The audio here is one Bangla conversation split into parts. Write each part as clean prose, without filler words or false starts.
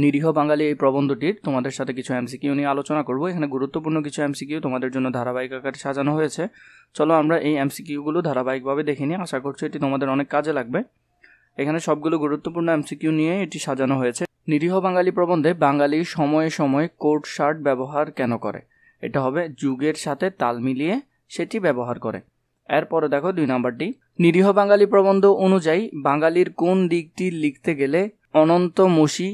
নিরীহ বাঙালি এই প্রবন্ধটির তোমাদের সাথে কিছু এমসিকিউ নিয়ে আলোচনা করব। এখানে গুরুত্বপূর্ণ কিছু এমসিকিউ তোমাদের জন্য ধারাবাহিক আকারে সাজানো হয়েছে। চলো আমরা এই এমসিকিউগুলো ধারাবাহিকভাবে দেখে নিই। আশা করছি এটি তোমাদের অনেক কাজে লাগবে। এখানে সবগুলো গুরুত্বপূর্ণ এমসিকিউ নিয়ে এটি সাজানো হয়েছে। নিরীহ বাঙালি প্রবন্ধে বাঙালি সময়ে সময়ে কোট শার্ট ব্যবহার কেন করে? এটা হবে যুগের সাথে তাল মিলিয়ে সেটি ব্যবহার করে। এরপরে দেখো 2 নম্বরটি, নিরীহ বাঙালি প্রবন্ধ অনুযায়ী বাঙালির কোন দিকটি লিখতে গেলে অনন্তমসী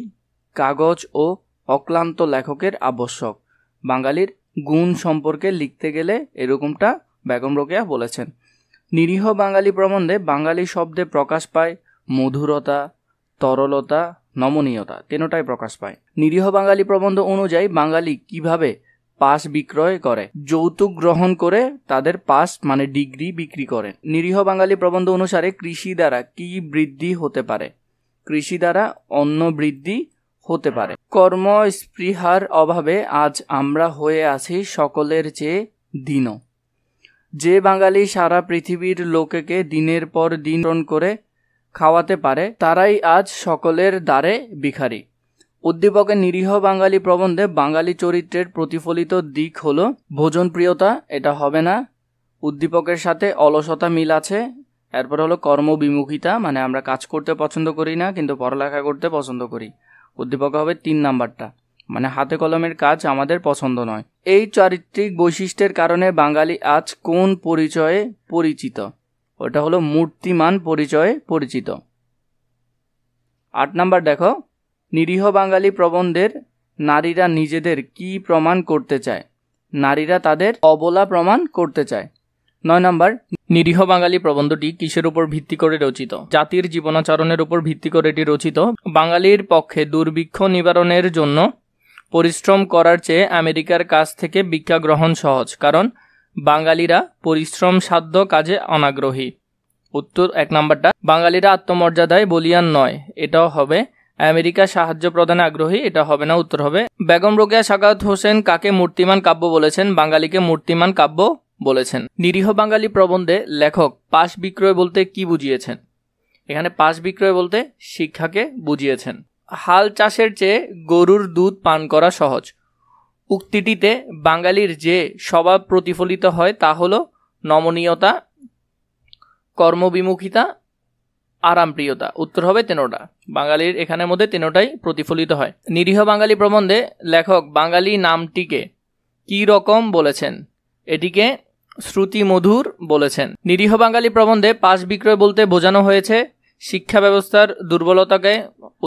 কাগজ ও অক্লান্ত লেখকের আবশ্যক? বাঙালির গুণ সম্পর্কে লিখতে গেলে এরকমটা বেগম রোকেয়া বলেছেন। নিরীহ বাঙালি প্রবন্ধে বাঙালি শব্দে প্রকাশ পায় মধুরতা, তরলতা, নমনীয়তা, তিনটাই প্রকাশ পায়। নিরীহ বাঙালি প্রবন্ধ অনুযায়ী বাঙালি কিভাবে পাস বিক্রয় করে? যৌতুক গ্রহণ করে তাদের পাস মানে ডিগ্রি বিক্রি করে। নিরীহ বাঙালি প্রবন্ধ অনুসারে কৃষি দ্বারা কি বৃদ্ধি হতে পারে? কৃষি দ্বারা অন্ন বৃদ্ধি হতে পারে। কর্মস্পৃহার অভাবে আজ আমরা হয়ে আছি সকলের চেয়ে দীন। যে বাঙালি সারা পৃথিবীর লোকেকে দিনের পর দিন করে খাওয়াতে পারে তারাই আজ সকলের দ্বারে ভিখারি। উদ্দীপকের নিরীহ বাঙালি প্রবন্ধে বাঙালি চরিত্রের প্রতিফলিত দিক হলো ভোজনপ্রিয়তা, এটা হবে না। উদ্দীপকের সাথে অলসতা মিল আছে। এরপর হলো কর্মবিমুখিতা, মানে আমরা কাজ করতে পছন্দ করি না কিন্তু পড়ালেখা করতে পছন্দ করি। উদ্দীপক হবে 3 নাম্বারটা, মানে হাতে কলমের কাজ আমাদের পছন্দ নয়। এই চারিত্রিক বৈশিষ্ট্যের কারণে বাঙালি আজ কোন পরিচয়ে পরিচিত? ওটা হলো মূর্তিমান পরিচয়ে পরিচিত। 8 নাম্বার দেখো, নিরীহ বাঙালি প্রবন্ধের নারীরা নিজেদের কি প্রমাণ করতে চায়? নারীরা তাদের অবলা প্রমাণ করতে চায়। 9 নাম্বার, নিরীহ বাঙালি প্রবন্ধটি কিসের উপর ভিত্তি করে রচিত? জাতির জীবনাচরণের উপর ভিত্তি করে এটি রচিত। বাঙালির পক্ষে দুর্ভিক্ষ নিবারণের জন্য পরিশ্রম করার চেয়ে আমেরিকার কাছ থেকে ভিক্ষা গ্রহণ সহজ, কারণ বাঙালিরা পরিশ্রম সাধ্য কাজে অনাগ্রহী। উত্তর 1 নাম্বারটা, বাঙালিরা আত্মমর্যাদায় বলিয়ান নয়, এটাও হবে। আমেরিকা সাহায্য প্রদানে আগ্রহী, এটা হবে না, উত্তর হবে। বেগম রোকেয়া সাখাওয়াত হোসেন কাকে মূর্তিমান কাব্য বলেছেন? বাঙালিকে মূর্তিমান কাব্য বলেছেন। নিরীহ বাঙালি প্রবন্ধে লেখক পাশ বিক্রয় বলতে কি বুঝিয়েছেন? এখানে পাশ বিক্রয় বলতে শিক্ষাকে বুঝিয়েছেন। হাল চাষের চেয়ে গরুর দুধ পান করা সহজ। উক্তিটিতে বাঙালির যে স্বভাব প্রতিফলিত হয় তা হলো নমনীয়তা, কর্মবিমুখিতা, আরামপ্রিয়তা। উত্তর হবে 3টা। বাঙালির এখানের মধ্যে 3টাই প্রতিফলিত হয়। নিরীহ বাঙালি প্রবন্ধে লেখক বাঙালি নামটিকে কি রকম বলেছেন? এটিকে শ্রুতিমধুর বলেছেন। নিরীহ বাঙালি প্রবন্ধে পাশ বিক্রয় বলতে বোঝানো হয়েছে শিক্ষা ব্যবস্থার দুর্বলতাকে।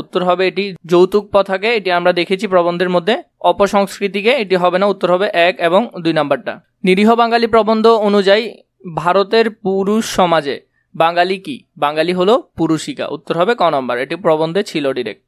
উত্তর হবে এটি যৌতুক প্রথাকে, এটি আমরা দেখেছি প্রবন্ধের মধ্যে। অপসংস্কৃতিকে, এটি হবে না, উত্তর হবে 1 এবং 2 নাম্বারটা। নিরীহ বাঙালি প্রবন্ধ অনুযায়ী ভারতের পুরুষ সমাজে বাঙালি কি? বাঙালি হলো পুরুষিকা। উত্তর হবে ক নম্বর, এটি প্রবন্ধে ছিল ডিরেক্ট।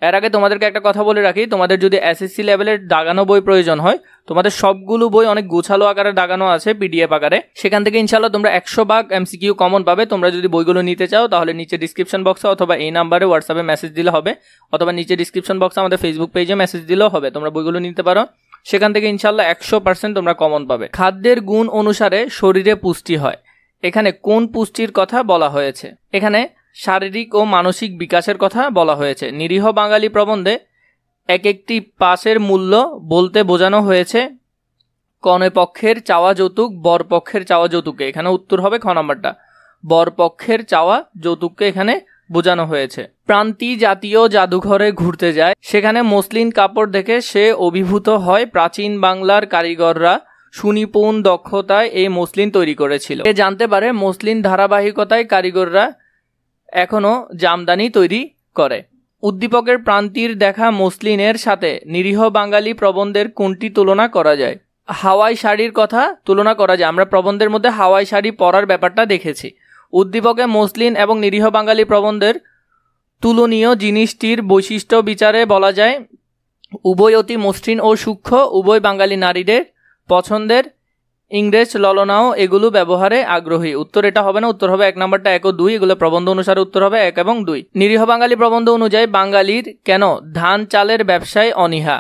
এর আগে তোমাদেরকে একটা কথা বলে রাখি, তোমাদের যদি এসএসসি লেভেলের দাগানো বই প্রয়োজন হয়, তোমাদের সবগুলো বই অনেক গোছালো আকারে দাগানো আছে পিডিএফ আকারে, সেখান থেকে ইনশাআল্লাহ তোমরা 100 এমসিকিউ কমন পাবে। তোমরা যদি বইগুলো নিতে চাও তাহলে নিচে ডিসক্রিপশন বক্সে অথবা এই নাম্বারে হোয়াটসঅ্যাপে মেসেজ দিলে হবে, অথবা নিচে ডিসক্রিপশন বক্সে আমাদের ফেসবুক পেজে মেসেজ দিলেও হবে। তোমরা বইগুলো নিতে পারো, সেখান থেকে ইনশাআল্লাহ 100% তোমরা কমন পাবে। খাদ্যের গুণ অনুসারে শরীরে পুষ্টি হয়। এখানে কোন পুষ্টির কথা বলা হয়েছে? এখানে শারীরিক ও মানসিক বিকাশের কথা বলা হয়েছে। নিরীহ বাঙালি প্রবন্ধে এক একটি পাসের মূল্য বলতে বোঝানো হয়েছে কনে পক্ষের চাওয়া যৌতুক, বর পক্ষের চাওয়া যৌতুককে। এখানে উত্তর হবে খ নম্বরটা, বর পক্ষের চাওয়া যৌতুককে এখানে বোঝানো হয়েছে। প্রান্তি জাতীয় জাদুঘরে ঘুরতে যায়, সেখানে মসলিন কাপড় দেখে সে অভিভূত হয়। প্রাচীন বাংলার কারিগররা সুনিপুণ দক্ষতায় এই মসলিন তৈরি করেছিল। এ জানতে পারে মসলিন ধারাবাহিকতায় কারিগররা এখনো জামদানি তৈরি করে। উদ্দীপকের প্রান্তির দেখা মসলিনের সাথে নিরীহ বাঙালি প্রবন্ধের কোনটি তুলনা করা যায়? হাওয়াই শাড়ির কথা তুলনা করা যায়। আমরা প্রবন্ধের মধ্যে হাওয়াই শাড়ি পরার ব্যাপারটা দেখেছি। উদ্দীপকে মসলিন এবং নিরীহ বাঙালি প্রবন্ধের তুলনীয় জিনিসটির বৈশিষ্ট্য বিচারে বলা যায় উভয় অতি মসৃণ ও সূক্ষ্ম, উভয় বাঙালি নারীদের পছন্দের, ইংরেজ ললনাও এগুলো ব্যবহারে আগ্রহী। উত্তর এটা হবে না, উত্তর হবে 1 নম্বরটা 1 ও 2, এগুলো প্রবন্ধ অনুসারে উত্তর হবে 1 এবং 2। নিরীহ বাঙালি প্রবন্ধ অনুযায়ী বাঙালির কেন ধান চালের ব্যবসায় অনীহা?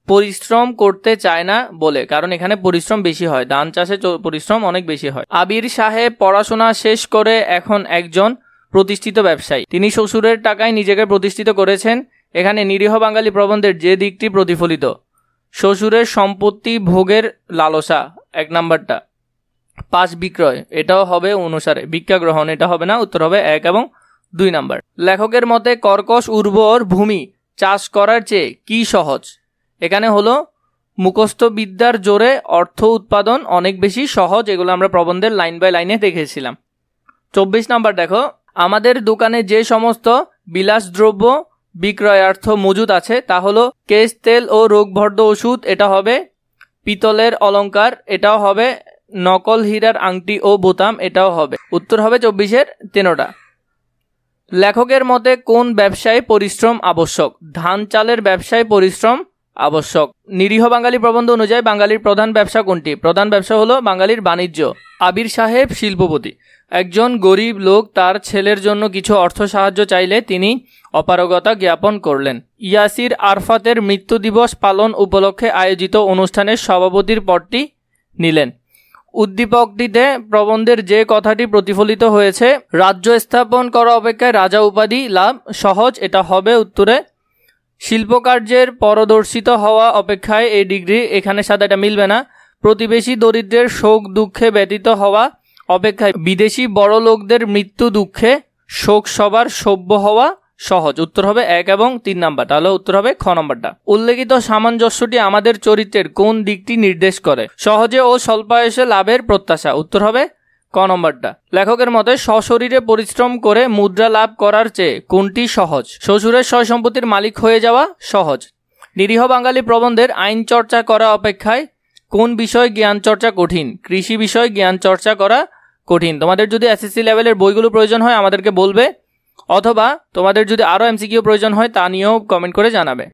পরিশ্রম করতে চায় না বলে, কারণ এখানে পরিশ্রম বেশি হয়, ধান চাষে পরিশ্রম অনেক বেশি হয়। আবির সাহেব পড়াশোনা শেষ করে এখন একজন প্রতিষ্ঠিত ব্যবসায়ী। তিনি শ্বশুরের টাকায় নিজেকে প্রতিষ্ঠিত করেছেন। এখানে নিরীহ বাঙালি প্রবন্ধের যে দিকটি প্রতিফলিত, শ্বশুরের সম্পত্তি ভোগের লালসা 1 নাম্বারটা, পাশ বিক্রয় এটাও হবে অনুসারে, ভিক্ষা গ্রহণ এটা হবে না, উত্তর হবে 1 এবং 2 নাম্বার। লেখকের মতে কর্কশ উর্বর ভূমি চাষ করার চেয়ে কি সহজ? এখানে হলো মুখস্থ বিদ্যার জোরে অর্থ উৎপাদন অনেক বেশি সহজ, এগুলো আমরা প্রবন্ধের লাইন বাই লাইনে দেখেছিলাম। 24 নাম্বার দেখো, আমাদের দোকানে যে সমস্ত বিলাসদ্রব্য বিক্রয়ার্থ মজুদ আছে তা হলো কেশ তেল ও রোগভর্দ ওষুধ, এটা হবে পিতলের অলংকার, এটাও হবে নকল হীরার আংটি ও বোতাম, এটাও হবে। উত্তর হবে 24-এর 13টা। লেখকের মতে কোন ব্যবসায় পরিশ্রম আবশ্যক? ধান চালের ব্যবসায় পরিশ্রম আবশ্যক। নিরীহ বাঙালি প্রবন্ধ অনুযায়ী বাঙালির প্রধান ব্যবসা কোনটি? প্রধান ব্যবসা হলো বাঙালির বাণিজ্য। আবির সাহেব শিল্পপতি। একজন গরিব লোক তার ছেলের জন্য কিছু অর্থ সাহায্য চাইলে তিনি অপারগতা জ্ঞাপন করলেন। ইয়াসির আরফাতের মৃত্যু দিবস পালন উপলক্ষে আয়োজিত অনুষ্ঠানের সভাপতির পদটি নিলেন। উদ্দীপকটিতে প্রবন্ধের যে কথাটি প্রতিফলিত হয়েছে, রাজ্য স্থাপন করা অপেক্ষায় রাজা উপাধি লাভ সহজ, এটা হবে উত্তরে। শিল্পকার্যের পরদর্শিত হওয়া অপেক্ষায় এই ডিগ্রি, এখানে সাথে এটা মিলবে না। প্রতিবেশী দরিদ্রের শোক দুঃখে ব্যতীত হওয়া অপেক্ষায় বিদেশি বড় লোকদের মৃত্যু দুঃখে শোক সবার সভ্য হওয়া সহজ, উত্তর হবে 1 এবং 3 নাম্বার। তাহলে উত্তর হবে খ নম্বরটা। উল্লেখিত সামঞ্জস্যটি আমাদের চরিত্রের কোন দিকটি নির্দেশ করে? সহজে ও স্বল্পায়সে লাভের প্রত্যাশা, উত্তর হবে ক নম্বরটা। লেখকের মতে সশরীরে পরিশ্রম করে মুদ্রা লাভ করার চেয়ে কোনটি সহজ? শ্বশুরের সয় সম্পত্তির মালিক হয়ে যাওয়া সহজ। নিরীহ বাঙালি প্রবন্ধের আইন চর্চা করা অপেক্ষায় কোন বিষয় জ্ঞান চর্চা কঠিন? কৃষি বিষয় জ্ঞান চর্চা করা কঠিন। তোমাদের যদি এসএসসি লেভেলের বইগুলো প্রয়োজন হয় আমাদেরকে বলবে, অথবা তোমাদের যদি আরও এমসিকিউ প্রয়োজন হয় তা নিয়েও কমেন্ট করে জানাবে।